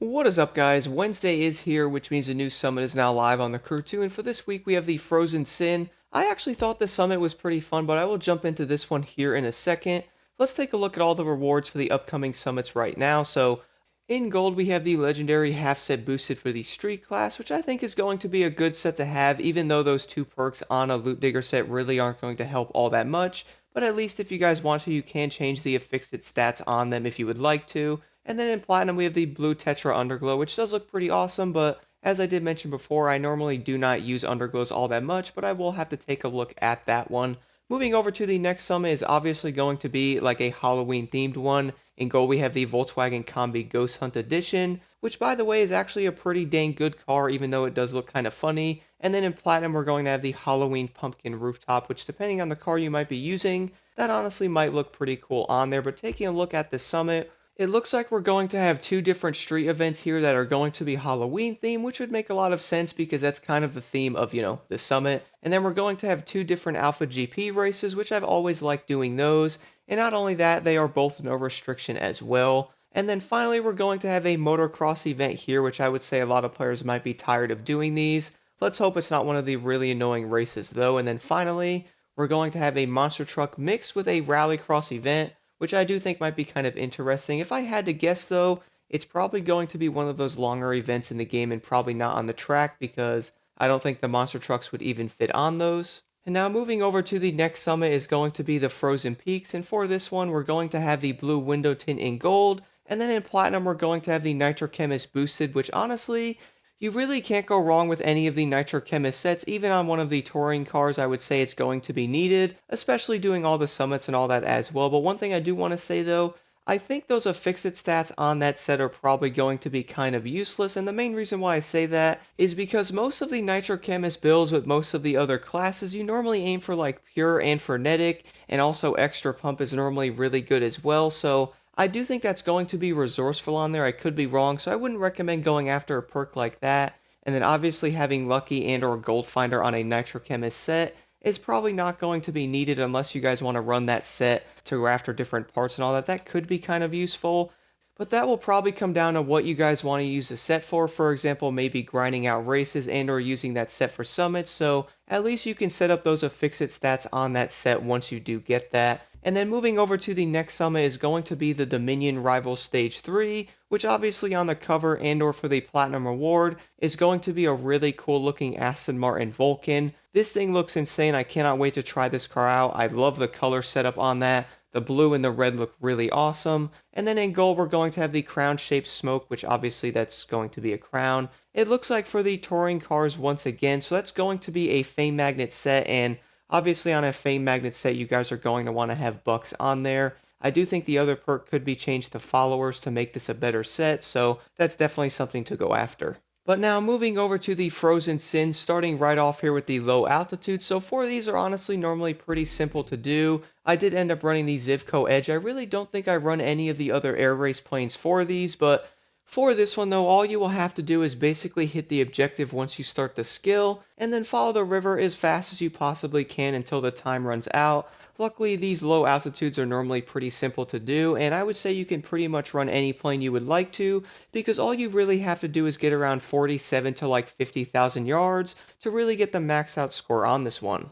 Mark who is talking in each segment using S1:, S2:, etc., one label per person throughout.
S1: What is up, guys? Wednesday is here, which means a new summit is now live on the Crew 2, and for this week we have the Frozen Sin. I actually thought this summit was pretty fun, but I will jump into this one here in a second. Let's take a look at all the rewards for the upcoming summits right now. So, in gold we have the legendary half set boosted for the street class, which I think is going to be a good set to have, even though those two perks on a loot digger set really aren't going to help all that much. But at least if you guys want to, you can change the affixed stats on them if you would like to. And then in Platinum, we have the Blue Tetra Underglow, which does look pretty awesome, but as I did mention before, I normally do not use Underglows all that much, but I will have to take a look at that one. Moving over to the next summit is obviously going to be like a Halloween-themed one. In gold, we have the Volkswagen Combi Ghost Hunt Edition, which, by the way, is actually a pretty dang good car, even though it does look kind of funny. And then in Platinum, we're going to have the Halloween Pumpkin Rooftop, which, depending on the car you might be using, that honestly might look pretty cool on there. But taking a look at the summit, it looks like we're going to have two different street events here that are going to be Halloween themed, which would make a lot of sense because that's kind of the theme of, the summit. And then we're going to have two different Alpha GP races, which I've always liked doing those. And not only that, they are both no restriction as well. And then finally, we're going to have a motocross event here, which I would say a lot of players might be tired of doing these. Let's hope it's not one of the really annoying races though. And then finally, we're going to have a monster truck mixed with a rallycross event, which I do think might be kind of interesting. If I had to guess, though, it's probably going to be one of those longer events in the game and probably not on the track because I don't think the monster trucks would even fit on those. And now moving over to the next summit is going to be the Frozen Peaks, and for this one we're going to have the blue window tint in gold, and then in platinum we're going to have the Nitro Chemist boosted, which honestly, you really can't go wrong with any of the Nitro Chemist sets. Even on one of the touring cars, I would say it's going to be needed, especially doing all the summits and all that as well. But one thing I do want to say though, I think those affixed stats on that set are probably going to be kind of useless, and the main reason why I say that is because most of the Nitro Chemist builds with most of the other classes, you normally aim for like pure and frenetic, and also extra pump is normally really good as well, so I do think that's going to be resourceful on there. I could be wrong, so I wouldn't recommend going after a perk like that. And then obviously having Lucky and or Gold Finder on a Nitro Chemist set is probably not going to be needed unless you guys want to run that set to go after different parts and all that. That could be kind of useful, but that will probably come down to what you guys want to use the set for. For example, maybe grinding out races and or using that set for summits, so at least you can set up those affixed stats on that set once you do get that. And then moving over to the next summit is going to be the Dominion Rivals Stage 3, which obviously on the cover and or for the Platinum Reward is going to be a really cool looking Aston Martin Vulcan. This thing looks insane. I cannot wait to try this car out. I love the color setup on that. The blue and the red look really awesome. And then in gold, we're going to have the crown-shaped smoke, which obviously that's going to be a crown. It looks like for the touring cars once again, so that's going to be a Fame Magnet set, and obviously on a Fame Magnet set, you guys are going to want to have bucks on there. I do think the other perk could be changed to followers to make this a better set, so that's definitely something to go after. But now moving over to the Frozen Sins, starting right off here with the low altitude. So four of these are honestly normally pretty simple to do. I did end up running the Zivko Edge. I really don't think I run any of the other air race planes for these, but for this one though, all you will have to do is basically hit the objective once you start the skill, and then follow the river as fast as you possibly can until the time runs out. Luckily, these low altitudes are normally pretty simple to do, and I would say you can pretty much run any plane you would like to, because all you really have to do is get around 47 to like 50,000 yards to really get the max out score on this one.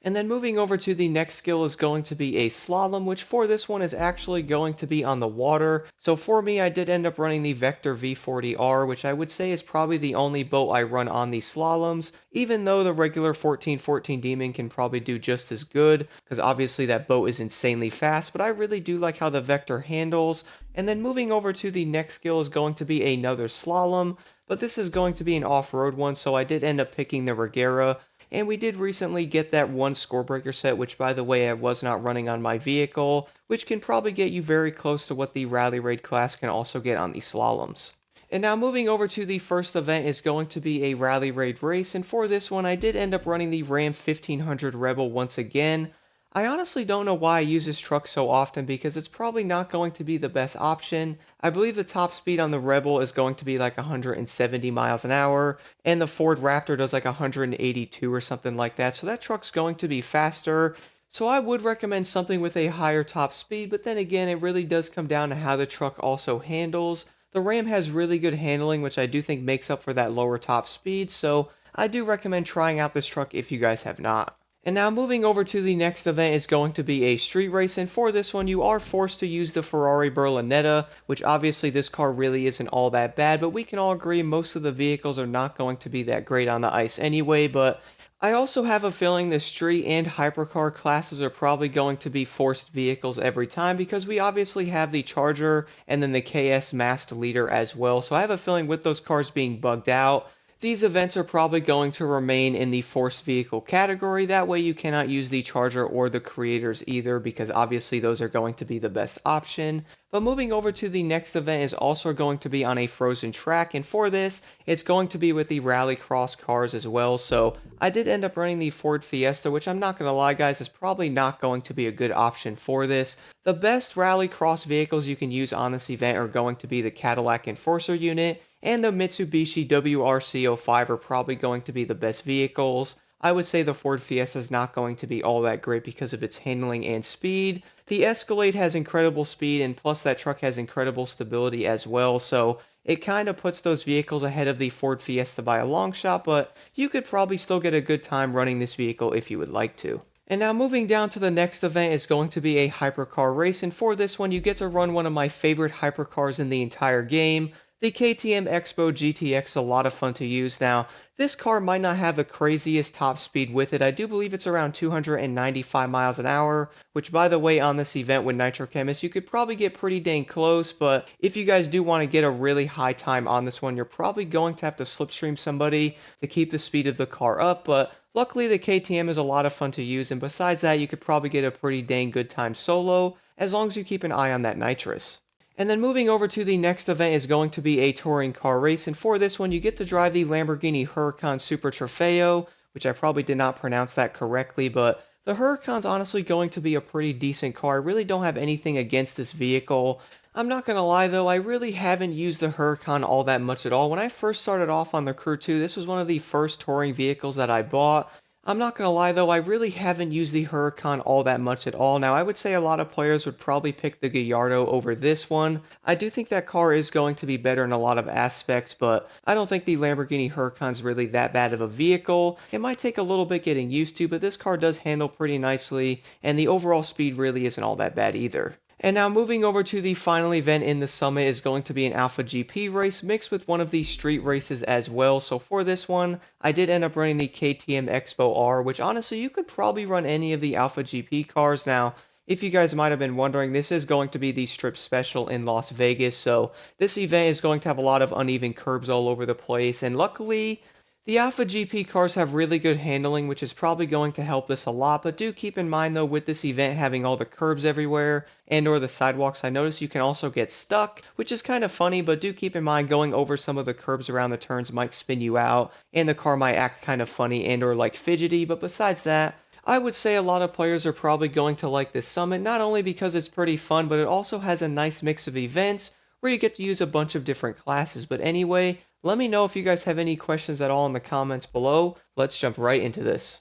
S1: And then moving over to the next skill is going to be a slalom, which for this one is actually going to be on the water. So for me, I did end up running the Vector V40R, which I would say is probably the only boat I run on these slaloms, even though the regular 1414 Demon can probably do just as good, because obviously that boat is insanely fast, but I really do like how the Vector handles. And then moving over to the next skill is going to be another slalom, but this is going to be an off-road one, so I did end up picking the Regera. And we did recently get that one scorebreaker set, which by the way I was not running on my vehicle, which can probably get you very close to what the Rally Raid class can also get on the slaloms. And now moving over to the first event is going to be a Rally Raid race, and for this one I did end up running the Ram 1500 Rebel once again. I honestly don't know why I use this truck so often because it's probably not going to be the best option. I believe the top speed on the Rebel is going to be like 170 miles an hour, and the Ford Raptor does like 182 or something like that, so that truck's going to be faster. So I would recommend something with a higher top speed, but then again, it really does come down to how the truck also handles. the Ram has really good handling, which I do think makes up for that lower top speed, so I do recommend trying out this truck if you guys have not. And now moving over to the next event is going to be a street race, and for this one you are forced to use the Ferrari Berlinetta, which obviously this car really isn't all that bad, but we can all agree most of the vehicles are not going to be that great on the ice anyway. But I also have a feeling the street and hypercar classes are probably going to be forced vehicles every time, because we obviously have the Charger and then the KS Masked Leader as well, so I have a feeling with those cars being bugged out, these events are probably going to remain in the forced vehicle category. That way you cannot use the Charger or the Creators either, because obviously those are going to be the best option. But moving over to the next event is also going to be on a frozen track, and for this, it's going to be with the rallycross cars as well. So I did end up running the Ford Fiesta, which I'm not going to lie guys, is probably not going to be a good option for this. The best rallycross vehicles you can use on this event are going to be the Cadillac Enforcer unit, and the Mitsubishi WRC05 are probably going to be the best vehicles. I would say the Ford Fiesta is not going to be all that great because of its handling and speed. The Escalade has incredible speed, and plus that truck has incredible stability as well, so it kind of puts those vehicles ahead of the Ford Fiesta by a long shot, but you could probably still get a good time running this vehicle if you would like to. And now moving down to the next event is going to be a hypercar race, and for this one you get to run one of my favorite hypercars in the entire game. The KTM Expo GTX is a lot of fun to use. Now, this car might not have the craziest top speed with it. I do believe it's around 295 miles an hour, which by the way, on this event with Nitro Chemist, you could probably get pretty dang close, but if you guys do want to get a really high time on this one, you're probably going to have to slipstream somebody to keep the speed of the car up, but luckily the KTM is a lot of fun to use, and besides that, you could probably get a pretty dang good time solo, as long as you keep an eye on that nitrous. And then moving over to the next event is going to be a touring car race, and for this one you get to drive the Lamborghini Huracán Super Trofeo, which I probably did not pronounce that correctly, but the Huracan's honestly going to be a pretty decent car. I really don't have anything against this vehicle. I'm not gonna lie though, I really haven't used the Huracan all that much at all. When I first started off on the Crew 2, this was one of the first touring vehicles that I bought. I'm not gonna lie though, I really haven't used the Huracan all that much at all. Now, I would say a lot of players would probably pick the Gallardo over this one. I do think that car is going to be better in a lot of aspects, but I don't think the Lamborghini Huracan's really that bad of a vehicle. It might take a little bit getting used to, but this car does handle pretty nicely, and the overall speed really isn't all that bad either. And now moving over to the final event in the summit is going to be an Alpha GP race mixed with one of the street races as well. So for this one, I did end up running the KTM Expo R, which honestly you could probably run any of the Alpha GP cars. Now, if you guys might have been wondering, this is going to be the Strip Special in Las Vegas, so this event is going to have a lot of uneven curbs all over the place, and luckily the Alpha GP cars have really good handling, which is probably going to help this a lot, but do keep in mind though, with this event having all the curbs everywhere and or the sidewalks, I notice you can also get stuck, which is kind of funny, but do keep in mind going over some of the curbs around the turns might spin you out, and the car might act kind of funny and or like fidgety, but besides that, I would say a lot of players are probably going to like this summit, not only because it's pretty fun, but it also has a nice mix of events where you get to use a bunch of different classes. But anyway, let me know if you guys have any questions at all in the comments below. Let's jump right into this.